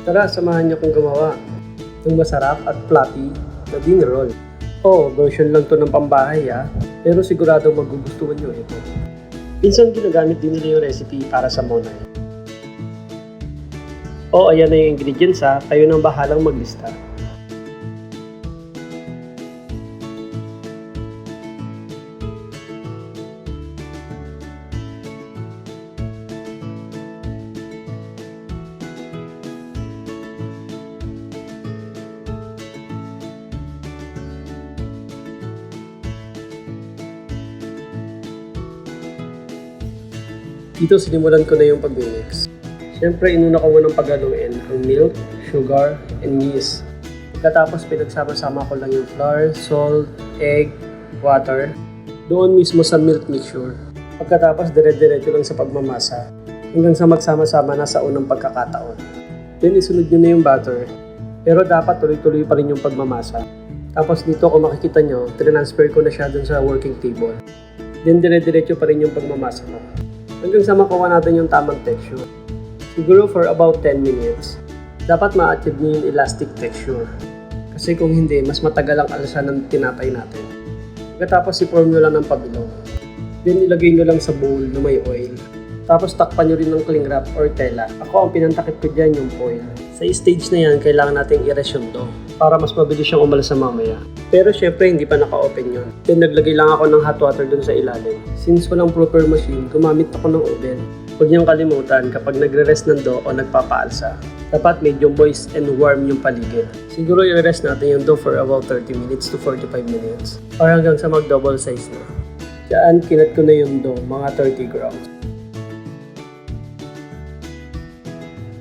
Tara, samahan niyo kong gumawa ng masarap at fluffy na dinner roll. Version lang to ng pambahay pero sigurado magugustuhan niyo ito. Minsan ginagamit din nila yung recipe para sa monay. Ayan na yung ingredients kayo nang bahalang maglista. Dito sinimulan ko na yung pag-mix. Siyempre, inuna ko munang paghaluin ang milk, sugar, and yeast. Pagkatapos, pinagsama-sama ko lang yung flour, salt, egg, water. Doon mismo sa milk mixture. Pagkatapos, dire-diretso lang sa pagmamasa. Hanggang sa magsama-sama na sa unang pagkakataon. Then, isunod nyo na yung butter. Pero dapat tuloy-tuloy pa rin yung pagmamasa. Tapos dito, kung makikita nyo, transfer ko na siya dun sa working table. Then, dire-diretso pa rin yung pagmamasa mo. Hanggang sa makuha natin yung tamang texture. Siguro for about 10 minutes. Dapat ma-achieve nyo yung elastic texture. Kasi kung hindi, mas matagal ang alasan ng tinapay natin. Pagkatapos i-form nyo lang ng pabilog. Then ilagay nyo lang sa bowl na may oil. Tapos takpan nyo rin ng cling wrap or tela. Ako ang pinantakip ko dyan yung foil. Sa stage na yan, kailangan natin i-rest yung dough para mas mabilis siyang umalas sa mamaya. Pero syempre, hindi pa naka-open yun. Then naglagay lang ako ng hot water dun sa ilalim. Since walang proper machine, gumamit ako ng oven. Huwag niyong kalimutan kapag nagre-rest ng dough o nagpapaalsa. Dapat medyo moist and warm yung paligid. Siguro i-rest natin yung dough for about 30 minutes to 45 minutes. Or hanggang sa mag-double size na. Diyan, kinat ko na yung dough, mga 30 grams.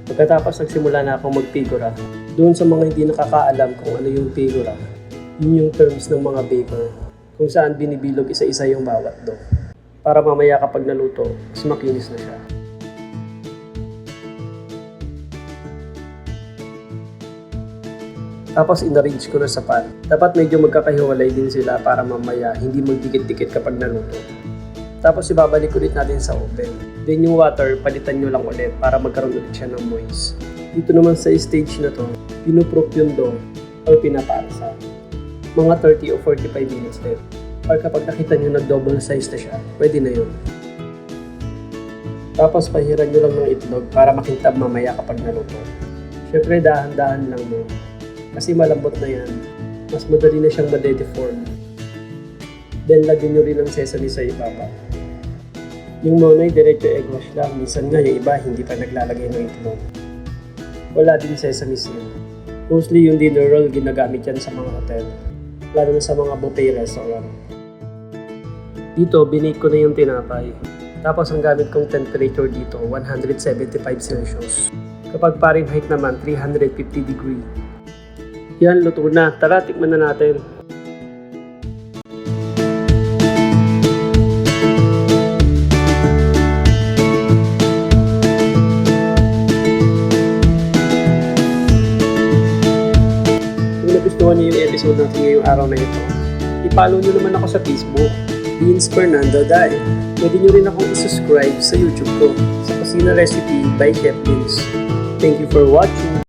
Pagkatapos nagsimula na akong magfigura. Doon sa mga hindi nakakaalam kung ano yung figura, yun yung terms ng mga baker, kung saan binibilog isa-isa yung bawat dough. Para mamaya kapag naluto, mas makinis na siya. Tapos in-arrange ko na sa pan. Dapat medyo magkakahiwalay din sila para mamaya hindi magdikit-dikit kapag naluto. Tapos ibabalik ulit natin sa oven. Then yung water, palitan nyo lang ulit para magkaroon ulit siya ng moist. Dito naman sa stage na to, pinuproof yung dough or pinapaalsa. Mga 30 o 45 minutes din. Or kapag nakita nyo nag-double size na siya, pwede na yun. Tapos pahiran nyo lang ng itlog para makintab mamaya kapag naluto. Siyempre dahan-dahan lang mo. Kasi malambot na yan. Mas madali na siyang madedeform. Then lagyan nyo rin ng sesame sa ibaba. Yung monay, diretso egg wash lang. Minsan nga yung iba hindi pa naglalagay ng itlog. Wala din sesame seed. Mostly yung dinner roll ginagamit yan sa mga hotel. Lalo na sa mga buffet restaurant. Dito, binake ko na yung tinapay. Tapos ang gamit kong temperature dito, 175 Celsius. Kapag Fahrenheit naman, 350 degree. Yan, luto na. Tara, tikman na natin. Kung nagustuhan niyo yung episode natin ngayong araw na ito, i-follow niyo naman ako sa Facebook, Beans Fernando Dai. Pwede niyo rin akong i-subscribe sa YouTube ko, sa Kusina Recipe by Chef Beans. Thank you for watching!